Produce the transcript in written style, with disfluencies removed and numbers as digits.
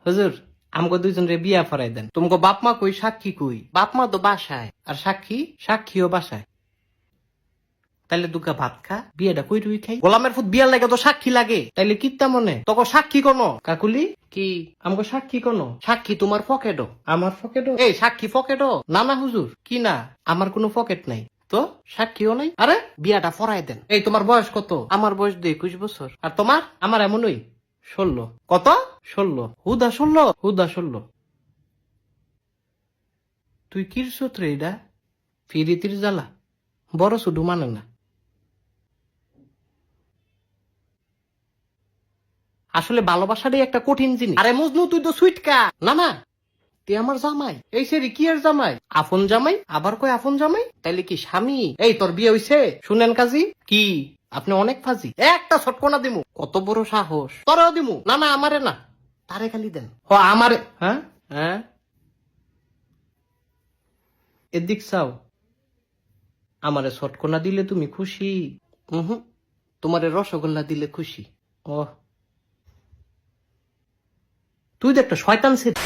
হুজুর আমগো দুইজন রে বিয়া ফরাই দেন। তোমাকে বাপ মা কই, সাক্ষী কই? বাপ মা তো বাসায়, আর সাক্ষীও বাসায়। তাইলে দুগা ভাত খা, বিয়েটা কই রুই খাই। গোলামের ফুট বিয়ার লাগে তো সাক্ষী লাগে, তাইলে কিত্তা মনে তোকে সাক্ষী কোনো? কাকুলি কি আমগো সাক্ষী কোনো? সাক্ষী তোমার পকেটও। আমার পকেটও? এই সাক্ষী পকেটও না? না হুজুর, কি না, আমার কোনো পকেট নাই তো, সাক্ষীও নাই। আরে বিয়াটা ফরাই দেন। এই তোমার বয়স কত? আমার বয়স 21 বছর। আর তোমার? আমার এমনই 16। কত? 16। হুদা 16? হুদা 16। তুই কিরছত রে এটা? ফিরিতির জ্বালা বড় শুধু মানে না। আসলে ভালোবাসাটাই একটা কঠিন জিনিস। আরে মজনু তুই তো সুইটকা। না না, তুই আমার জামাই। এই সেরি কি আর জামাই? আপন জামাই, আবার কই আপন জামাই? তাইলে কি স্বামী? এই তোর বিয়ে হইছে? শুনেন কাজী কি আপনি অনেক ফাজি। একটা ছটকনা দিমু। কত বড় সাহস! তোরাও দিমু। না না, আমারে না, তারে খালি দেন। ও আমারে। হ্যাঁ হ্যাঁ, এদিক চাও। আমারে ছটকনা দিলে তুমি খুশি? হুম, তোমারে রসগোল্লা দিলে খুশি। ও, তুই তো একটা শয়তান ছেলে।